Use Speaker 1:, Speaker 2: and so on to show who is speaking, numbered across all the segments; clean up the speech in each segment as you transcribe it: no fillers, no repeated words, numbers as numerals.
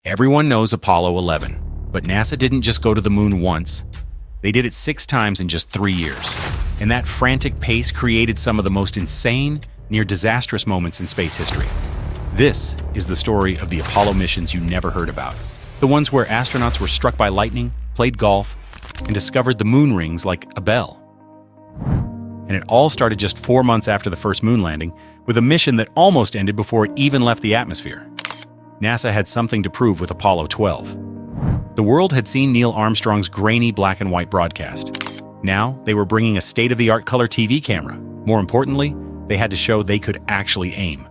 Speaker 1: Everyone knows Apollo 11, but NASA didn't just go to the moon once. They did it 6 times in just 3 years. And that frantic pace created some of the most insane, near-disastrous moments in space history. This is the story of the Apollo missions you never heard about. The ones where astronauts were struck by lightning, played golf, and discovered the moon rings like a bell. And it all started just 4 months after the first moon landing, with a mission that almost ended before it even left the atmosphere. NASA had something to prove with Apollo 12. The world had seen Neil Armstrong's grainy black and white broadcast. Now, they were bringing a state-of-the-art color TV camera. More importantly, they had to show they could actually aim.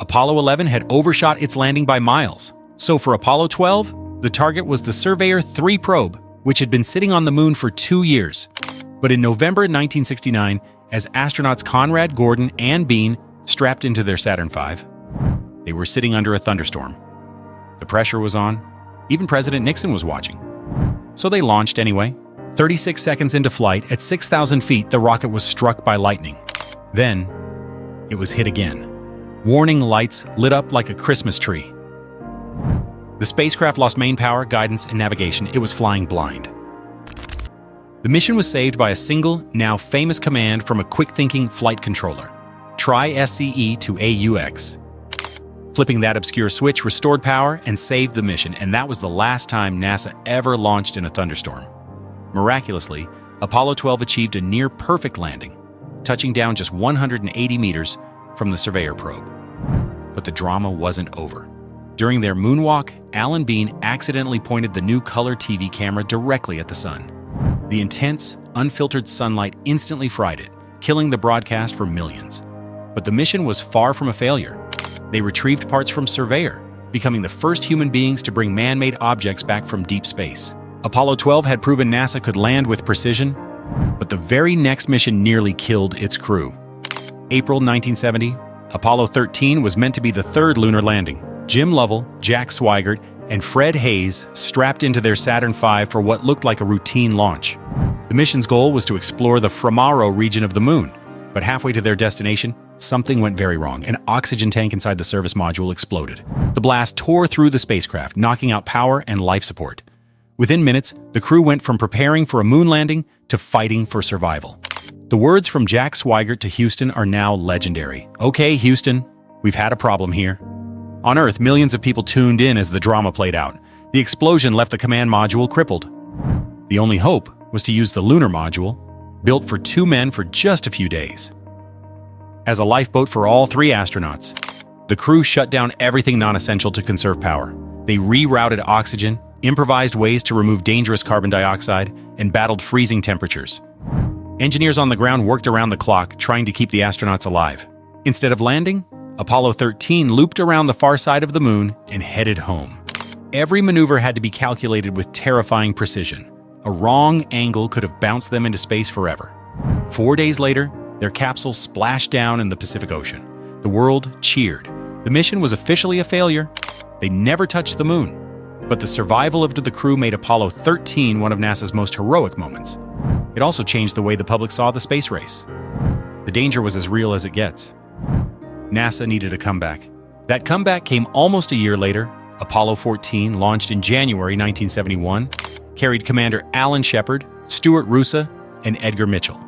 Speaker 1: Apollo 11 had overshot its landing by miles. So for Apollo 12, the target was the Surveyor 3 probe, which had been sitting on the moon for 2 years. But in November 1969, as astronauts Conrad, Gordon, and Bean strapped into their Saturn V, they were sitting under a thunderstorm. The pressure was on. Even President Nixon was watching. So they launched anyway. 36 seconds into flight, at 6,000 feet, the rocket was struck by lightning. Then, it was hit again. Warning lights lit up like a Christmas tree. The spacecraft lost main power, guidance, and navigation. It was flying blind. The mission was saved by a single, now famous command from a quick-thinking flight controller. Try SCE to AUX. Flipping that obscure switch restored power and saved the mission, and that was the last time NASA ever launched in a thunderstorm. Miraculously, Apollo 12 achieved a near-perfect landing, touching down just 180 meters from the Surveyor probe. But the drama wasn't over. During their moonwalk, Alan Bean accidentally pointed the new color TV camera directly at the sun. The intense, unfiltered sunlight instantly fried it, killing the broadcast for millions. But the mission was far from a failure. They retrieved parts from Surveyor, becoming the first human beings to bring man-made objects back from deep space. Apollo 12 had proven NASA could land with precision, but the very next mission nearly killed its crew. April 1970, Apollo 13 was meant to be the third lunar landing. Jim Lovell, Jack Swigert, and Fred Hayes strapped into their Saturn V for what looked like a routine launch. The mission's goal was to explore the Framaro region of the moon, but halfway to their destination, something went very wrong. An oxygen tank inside the service module exploded. The blast tore through the spacecraft, knocking out power and life support. Within minutes, the crew went from preparing for a moon landing to fighting for survival. The words from Jack Swigert to Houston are now legendary. "Okay, Houston, we've had a problem here." On Earth, millions of people tuned in as the drama played out. The explosion left the command module crippled. The only hope was to use the lunar module, built for 2 men for just a few days. As a lifeboat for all 3 astronauts, the crew shut down everything non-essential to conserve power. They rerouted oxygen, improvised ways to remove dangerous carbon dioxide, and battled freezing temperatures. Engineers on the ground worked around the clock, trying to keep the astronauts alive. Instead of landing, Apollo 13 looped around the far side of the moon and headed home. Every maneuver had to be calculated with terrifying precision. A wrong angle could have bounced them into space forever. 4 days later, their capsule splashed down in the Pacific Ocean. The world cheered. The mission was officially a failure. They never touched the moon. But the survival of the crew made Apollo 13 one of NASA's most heroic moments. It also changed the way the public saw the space race. The danger was as real as it gets. NASA needed a comeback. That comeback came almost a year later. Apollo 14, launched in January 1971, carried Commander Alan Shepard, Stuart Roosa, and Edgar Mitchell.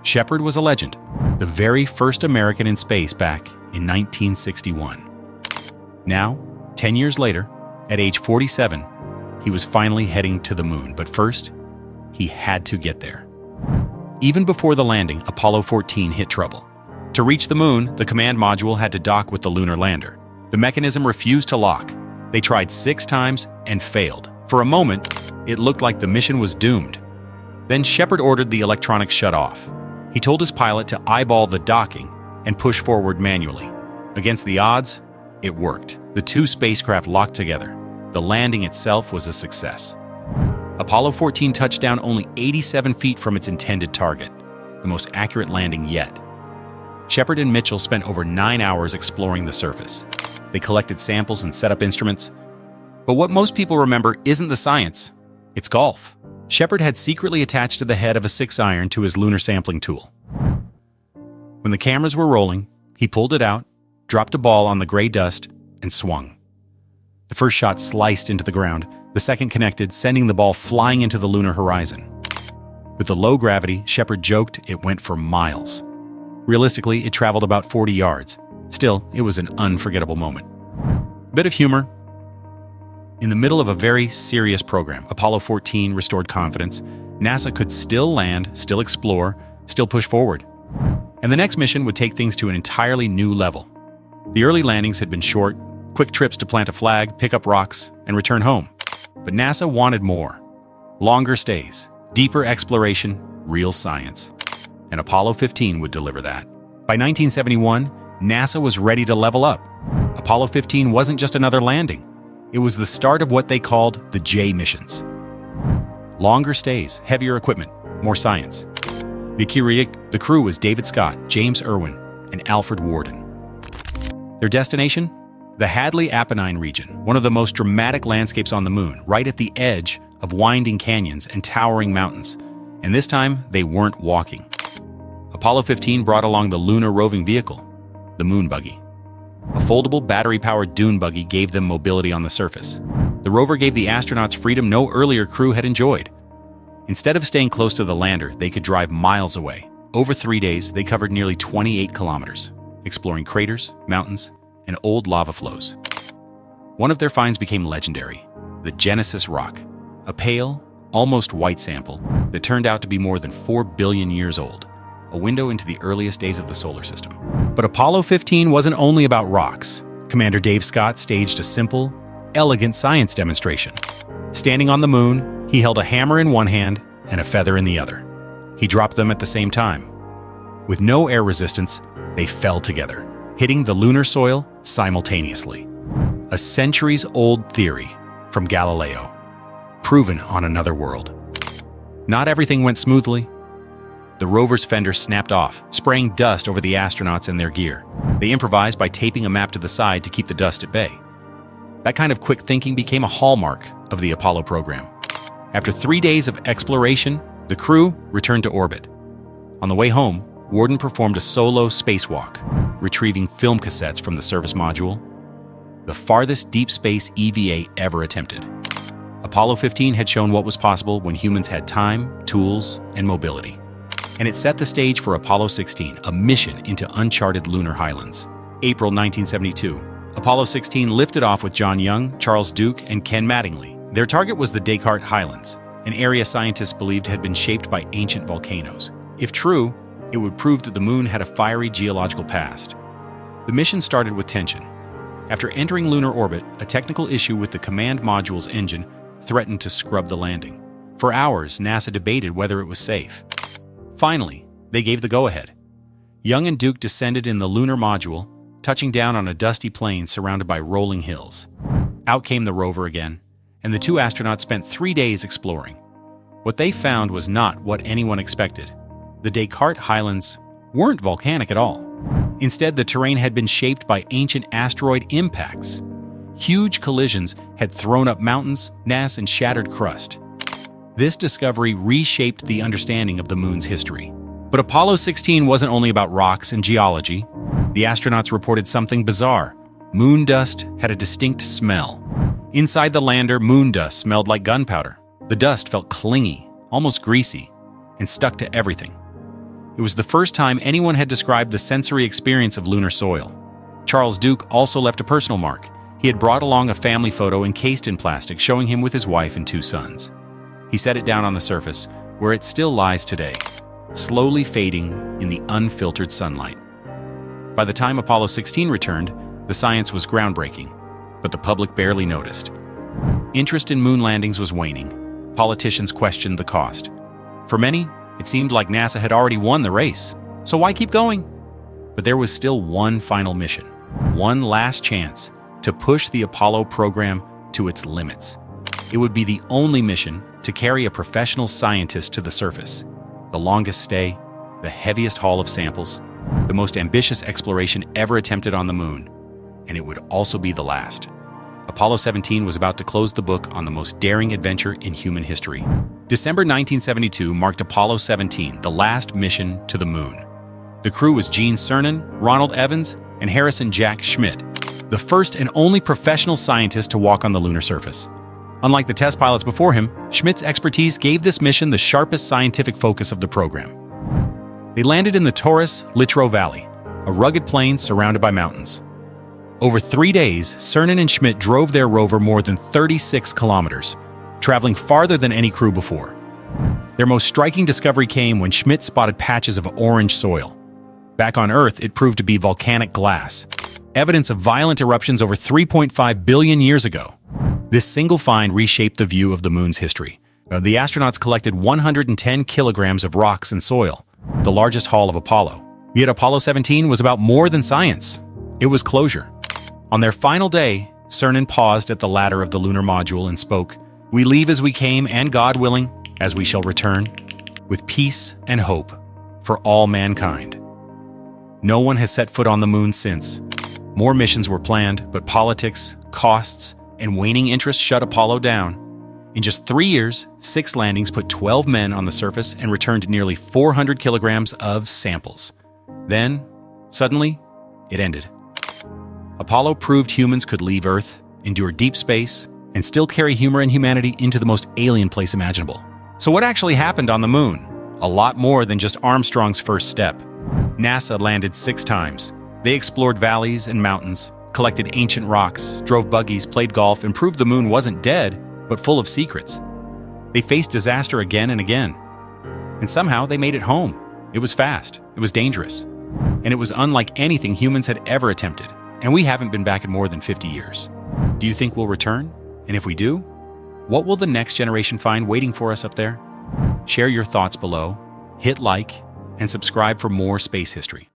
Speaker 1: Shepard was a legend, the very first American in space back in 1961. Now, 10 years later, at age 47, he was finally heading to the moon, but first, he had to get there. Even before the landing, Apollo 14 hit trouble. To reach the moon, the command module had to dock with the lunar lander. The mechanism refused to lock. They tried 6 times and failed. For a moment, it looked like the mission was doomed. Then Shepard ordered the electronics shut off. He told his pilot to eyeball the docking and push forward manually. Against the odds, it worked. The 2 spacecraft locked together. The landing itself was a success. Apollo 14 touched down only 87 feet from its intended target, the most accurate landing yet. Shepard and Mitchell spent over 9 hours exploring the surface. They collected samples and set up instruments. But what most people remember isn't the science, it's golf. Shepard had secretly attached to the head of a 6-iron to his lunar sampling tool. When the cameras were rolling, he pulled it out, dropped a ball on the gray dust, and swung. The first shot sliced into the ground. The second connected, sending the ball flying into the lunar horizon. With the low gravity, Shepard joked it went for miles. Realistically, it traveled about 40 yards. Still, it was an unforgettable moment. Bit of humor. In the middle of a very serious program, Apollo 14 restored confidence. NASA could still land, still explore, still push forward. And the next mission would take things to an entirely new level. The early landings had been short, quick trips to plant a flag, pick up rocks, and return home. But NASA wanted more. Longer stays, deeper exploration, real science. And Apollo 15 would deliver that. By 1971, NASA was ready to level up. Apollo 15 wasn't just another landing. It was the start of what they called the J missions. Longer stays, heavier equipment, more science. The crew was David Scott, James Irwin, and Alfred Worden. Their destination? The Hadley Apennine region, one of the most dramatic landscapes on the moon, right at the edge of winding canyons and towering mountains. And this time, they weren't walking. Apollo 15 brought along the lunar roving vehicle, the moon buggy. A foldable, battery-powered dune buggy gave them mobility on the surface. The rover gave the astronauts freedom no earlier crew had enjoyed. Instead of staying close to the lander, they could drive miles away. Over 3 days, they covered nearly 28 kilometers, exploring craters, mountains, and old lava flows. One of their finds became legendary, the Genesis rock, a pale, almost white sample that turned out to be more than 4 billion years old, a window into the earliest days of the solar system. But Apollo 15 wasn't only about rocks. Commander Dave Scott staged a simple, elegant science demonstration. Standing on the moon, he held a hammer in one hand and a feather in the other. He dropped them at the same time. With no air resistance, they fell together, hitting the lunar soil simultaneously. A centuries-old theory from Galileo, proven on another world. Not everything went smoothly. The rover's fender snapped off, spraying dust over the astronauts and their gear. They improvised by taping a map to the side to keep the dust at bay. That kind of quick thinking became a hallmark of the Apollo program. After 3 days of exploration, the crew returned to orbit. On the way home, Worden performed a solo spacewalk, retrieving film cassettes from the service module, the farthest deep space EVA ever attempted. Apollo 15 had shown what was possible when humans had time, tools, and mobility. And it set the stage for Apollo 16, a mission into uncharted lunar highlands. April 1972. Apollo 16 lifted off with John Young, Charles Duke, and Ken Mattingly. Their target was the Descartes Highlands, an area scientists believed had been shaped by ancient volcanoes. If true, it would prove that the moon had a fiery geological past. The mission started with tension. After entering lunar orbit, a technical issue with the command module's engine threatened to scrub the landing. For hours, NASA debated whether it was safe. Finally, they gave the go-ahead. Young and Duke descended in the lunar module, touching down on a dusty plain surrounded by rolling hills. Out came the rover again, and the two astronauts spent 3 days exploring. What they found was not what anyone expected. The Descartes Highlands weren't volcanic at all. Instead, the terrain had been shaped by ancient asteroid impacts. Huge collisions had thrown up mountains, mass, and shattered crust. This discovery reshaped the understanding of the moon's history. But Apollo 16 wasn't only about rocks and geology. The astronauts reported something bizarre. Moon dust had a distinct smell. Inside the lander, moon dust smelled like gunpowder. The dust felt clingy, almost greasy, and stuck to everything. It was the first time anyone had described the sensory experience of lunar soil. Charles Duke also left a personal mark. He had brought along a family photo encased in plastic showing him with his wife and 2 sons. He set it down on the surface, where it still lies today, slowly fading in the unfiltered sunlight. By the time Apollo 16 returned, the science was groundbreaking, but the public barely noticed. Interest in moon landings was waning. Politicians questioned the cost. For many, it seemed like NASA had already won the race, so why keep going? But there was still one final mission, one last chance to push the Apollo program to its limits. It would be the only mission to carry a professional scientist to the surface, the longest stay, the heaviest haul of samples, the most ambitious exploration ever attempted on the moon, and it would also be the last. Apollo 17 was about to close the book on the most daring adventure in human history. December 1972 marked Apollo 17, the last mission to the moon. The crew was Gene Cernan, Ronald Evans, and Harrison Jack Schmitt. the first and only professional scientist to walk on the lunar surface. Unlike the test pilots before him, Schmidt's expertise gave this mission the sharpest scientific focus of the program. They landed in the Taurus-Littrow Valley, a rugged plain surrounded by mountains. Over 3 days, Cernan and Schmidt drove their rover more than 36 kilometers, traveling farther than any crew before. Their most striking discovery came when Schmidt spotted patches of orange soil. Back on Earth, it proved to be volcanic glass, evidence of violent eruptions over 3.5 billion years ago. This single find reshaped the view of the moon's history. The astronauts collected 110 kilograms of rocks and soil, the largest haul of Apollo. Yet Apollo 17 was about more than science. It was closure. On their final day, Cernan paused at the ladder of the lunar module and spoke, "We leave as we came, and God willing, as we shall return, with peace and hope for all mankind." No one has set foot on the moon since. More missions were planned, but politics, costs, and waning interest shut Apollo down. In just 3 years, 6 landings put 12 men on the surface and returned nearly 400 kilograms of samples. Then, suddenly, it ended. Apollo proved humans could leave Earth, endure deep space, and still carry humor and humanity into the most alien place imaginable. So what actually happened on the moon? A lot more than just Armstrong's first step. NASA landed 6 times. They explored valleys and mountains, collected ancient rocks, drove buggies, played golf, and proved the moon wasn't dead, but full of secrets. They faced disaster again and again. And somehow they made it home. It was fast, it was dangerous, and it was unlike anything humans had ever attempted. And we haven't been back in more than 50 years. Do you think we'll return? And if we do, what will the next generation find waiting for us up there? Share your thoughts below, hit like, and subscribe for more space history.